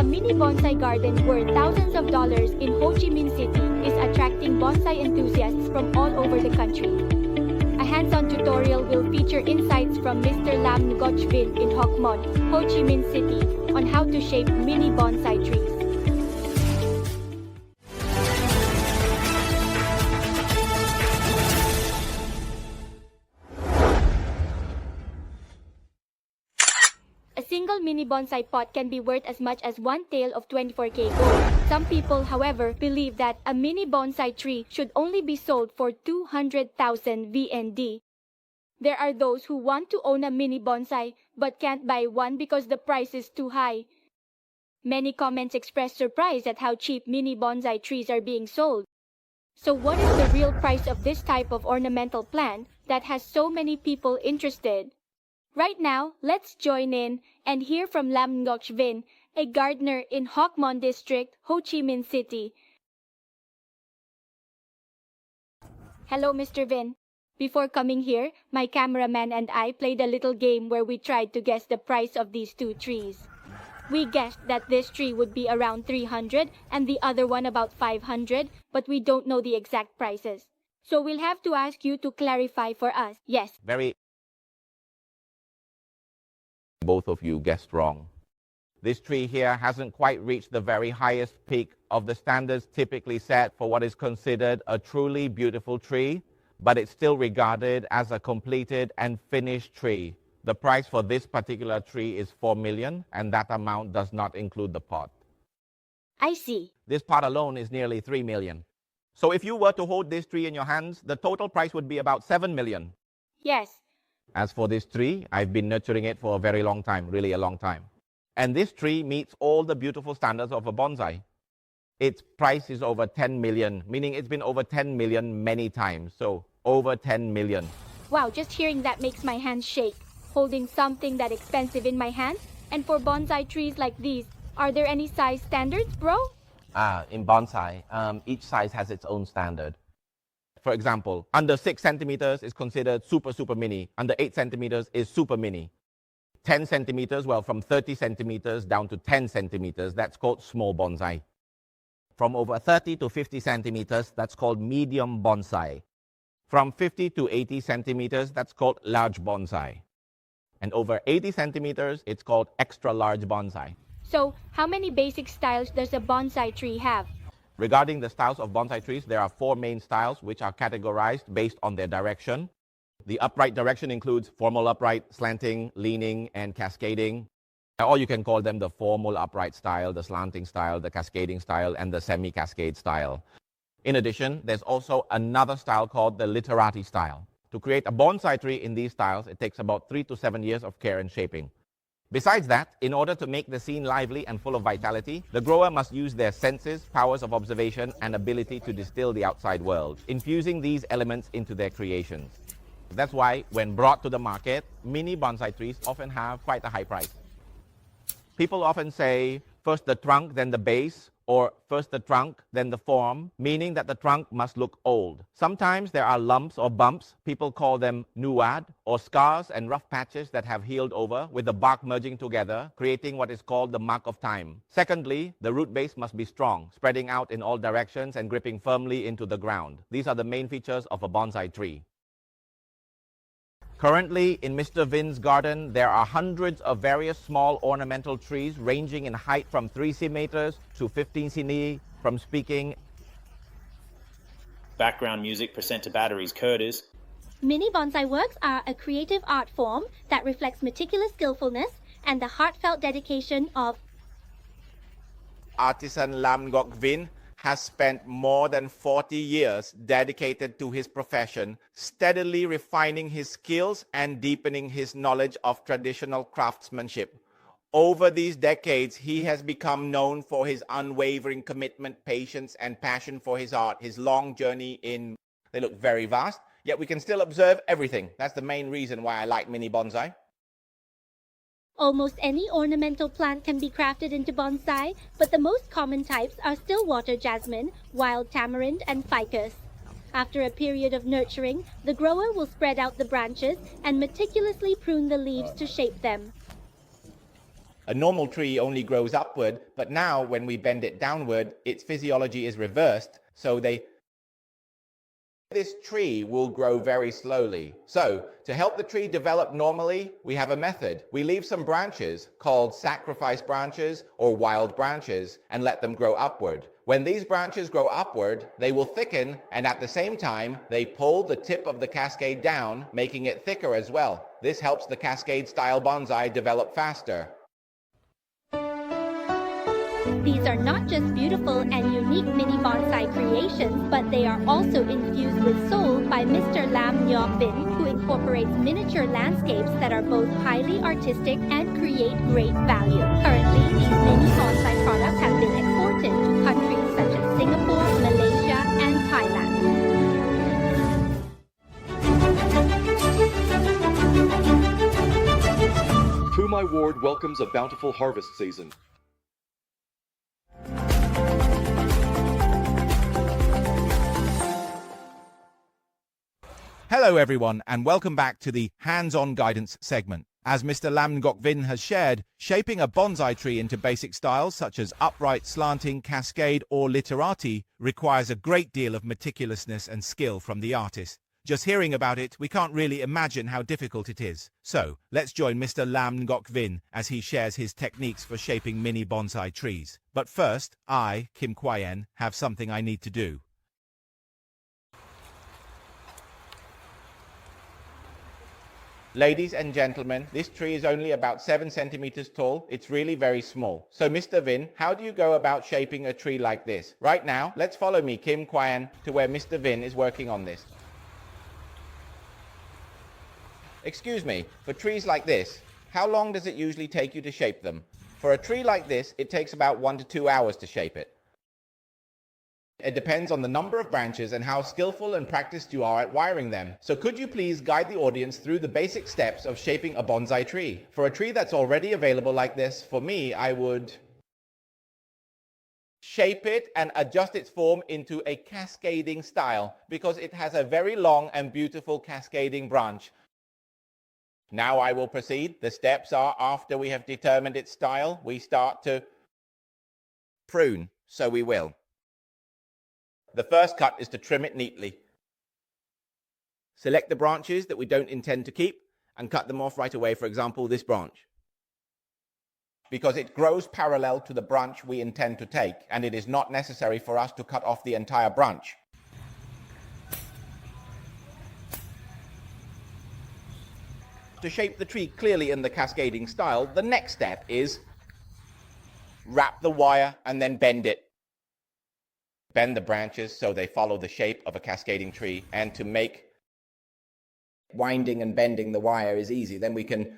mini bonsai garden worth thousands of dollars in Ho Chi Minh City is attracting bonsai enthusiasts from all over the country. A hands-on tutorial will feature insights from Mr. Lam Ngoc Vinh in Hoc Mon, Ho Chi Minh City, on how to shape mini bonsai trees. A single mini bonsai pot can be worth as much as one tael of 24k gold. Some people, however, believe that a mini bonsai tree should only be sold for 200,000 VND. There are those who want to own a mini bonsai but can't buy one because the price is too high. Many comments express surprise at how cheap mini bonsai trees are being sold. So what is the real price of this type of ornamental plant that has so many people interested? Right now, let's join in and hear from Lam Ngoc Vinh, a gardener in Hoc Mon district, Ho Chi Minh City. Hello, Mr. Vinh. Before coming here, my cameraman and I played a little game where we tried to guess the price of these two trees. We guessed that this tree would be around 300 and the other one about 500, but we don't know the exact prices. So we'll have to ask you to clarify for us. Yes. Both of you guessed wrong. This tree here hasn't quite reached the very highest peak of the standards typically set for what is considered a truly beautiful tree, but it's still regarded as a completed and finished tree. The price for this particular tree is 4 million, and that amount does not include the pot. I see. This pot alone is nearly 3 million. So if you were to hold this tree in your hands, the total price would be about 7 million. Yes. As for this tree, I've been nurturing it for a very long time, really a long time. And this tree meets all the beautiful standards of a bonsai. Its price is over 10 million, meaning it's been over 10 million many times. So over 10 million. Wow, just hearing that makes my hands shake. Holding something that expensive in my hands. And for bonsai trees like these, are there any size standards, bro? In bonsai, each size has its own standard. For example, under 6 centimeters is considered super mini. Under 8 centimeters is super mini. 10 centimeters, well, from 30 centimeters down to 10 centimeters, that's called small bonsai. From over 30 to 50 centimeters, that's called medium bonsai. From 50 to 80 centimeters, that's called large bonsai. And over 80 centimeters, it's called extra large bonsai. So, how many basic styles does a bonsai tree have? Regarding the styles of bonsai trees, there are 4 main styles which are categorized based on their direction. The upright direction includes formal upright, slanting, leaning, and cascading. Or you can call them the formal upright style, the slanting style, the cascading style, and the semi-cascade style. In addition, there's also another style called the literati style. To create a bonsai tree in these styles, it takes about 3 to 7 years of care and shaping. Besides that, in order to make the scene lively and full of vitality, the grower must use their senses, powers of observation, and ability to distill the outside world, infusing these elements into their creations. That's why, when brought to the market, mini bonsai trees often have quite a high price. People often say, first the trunk, then the base, or first the trunk, then the form, meaning that the trunk must look old. Sometimes there are lumps or bumps, people call them nuad, or scars and rough patches that have healed over, with the bark merging together, creating what is called the mark of time. Secondly, the root base must be strong, spreading out in all directions and gripping firmly into the ground. These are the main features of a bonsai tree. Currently, in Mr. Vin's garden, there are hundreds of various small ornamental trees ranging in height from 3 centimeters to 15 cm, from speaking. Background music % to batteries, Curtis. Mini bonsai works are a creative art form that reflects meticulous skillfulness and the heartfelt dedication of Artisan Lam Ngoc Vinh has spent more than 40 years dedicated to his profession, steadily refining his skills and deepening his knowledge of traditional craftsmanship. Over these decades, he has become known for his unwavering commitment, patience, and passion for his art. His long journey in... They look very vast, yet we can still observe everything. That's the main reason why I like mini bonsai. Almost any ornamental plant can be crafted into bonsai, but the most common types are still water jasmine, wild tamarind, and ficus. After a period of nurturing, the grower will spread out the branches and meticulously prune the leaves to shape them. A normal tree only grows upward, but now when we bend it downward, its physiology is reversed, so this tree will grow very slowly. So, to help the tree develop normally, we have a method. We leave some branches, called sacrifice branches or wild branches, and let them grow upward. When these branches grow upward, they will thicken, and at the same time, they pull the tip of the cascade down, making it thicker as well. This helps the cascade-style bonsai develop faster. These are not just beautiful and unique mini bonsai creations, but they are also infused with soul by Mr. Lam Ngoc Vinh, who incorporates miniature landscapes that are both highly artistic and create great value. Currently, these mini bonsai products have been exported to countries such as Singapore, Malaysia, and Thailand. Phu My Ward welcomes a bountiful harvest season. Hello everyone and welcome back to the hands-on guidance segment. As Mr. Lam Ngoc Vinh has shared, shaping a bonsai tree into basic styles such as upright, slanting, cascade or literati requires a great deal of meticulousness and skill from the artist. Just hearing about it, we can't really imagine how difficult it is. So, let's join Mr. Lam Ngoc Vinh as he shares his techniques for shaping mini bonsai trees. But first, I, Kim Kwayen, have something I need to do. Ladies and gentlemen, this tree is only about 7 centimeters tall. It's really very small. So Mr. Vinh, how do you go about shaping a tree like this? Right now, let's follow me, Kim Kwayen, to where Mr. Vinh is working on this. Excuse me, for trees like this, how long does it usually take you to shape them? For a tree like this, it takes about 1 to 2 hours to shape it. It depends on the number of branches and how skillful and practiced you are at wiring them. So could you please guide the audience through the basic steps of shaping a bonsai tree? For a tree that's already available like this, for me, I would shape it and adjust its form into a cascading style because it has a very long and beautiful cascading branch. Now I will proceed. The steps are, after we have determined its style, we start to prune. So we will. The first cut is to trim it neatly. Select the branches that we don't intend to keep and cut them off right away, for example, this branch. Because it grows parallel to the branch we intend to take, and it is not necessary for us to cut off the entire branch. To shape the tree clearly in the cascading style, the next step is wrap the wire and then bend it. Bend the branches so they follow the shape of a cascading tree, and to make winding and bending the wire is easy. Then we can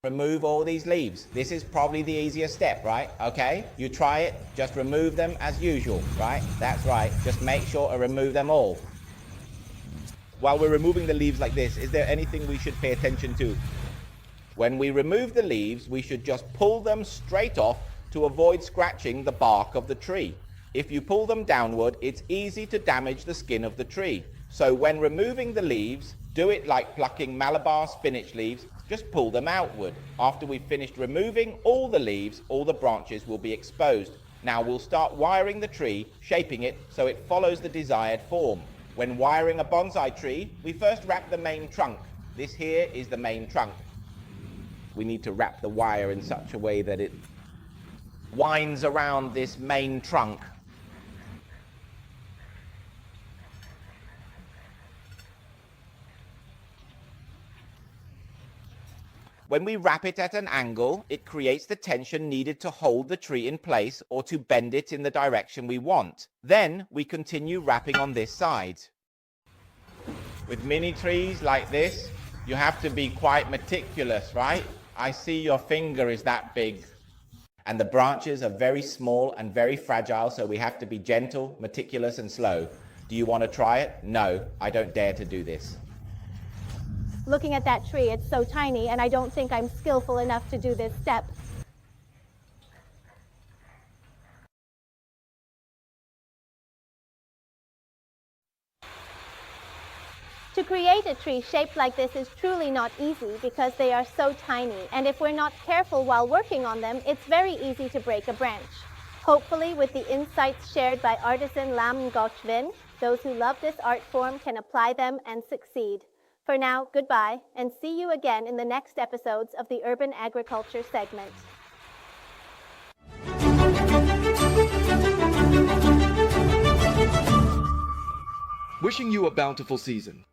remove all these leaves. This is probably the easiest step, right? Okay, you try it, just remove them as usual, right? That's right, just make sure to remove them all. While we're removing the leaves like this, is there anything we should pay attention to? When we remove the leaves, we should just pull them straight off to avoid scratching the bark of the tree. If you pull them downward, it's easy to damage the skin of the tree. So when removing the leaves, do it like plucking Malabar spinach leaves, just pull them outward. After we've finished removing all the leaves, all the branches will be exposed. Now we'll start wiring the tree, shaping it so it follows the desired form. When wiring a bonsai tree, we first wrap the main trunk. This here is the main trunk. We need to wrap the wire in such a way that it winds around this main trunk. When we wrap it at an angle, it creates the tension needed to hold the tree in place or to bend it in the direction we want. Then we continue wrapping on this side. With mini trees like this, you have to be quite meticulous, right? I see your finger is that big. And the branches are very small and very fragile, so we have to be gentle, meticulous, and slow. Do you want to try it? No, I don't dare to do this. Looking at that tree, it's so tiny, and I don't think I'm skillful enough to do this step. To create a tree shaped like this is truly not easy because they are so tiny, and if we're not careful while working on them, it's very easy to break a branch. Hopefully, with the insights shared by artisan Lam Ngoc Vinh, those who love this art form can apply them and succeed. For now, goodbye, and see you again in the next episodes of the Urban Agriculture segment. Wishing you a bountiful season.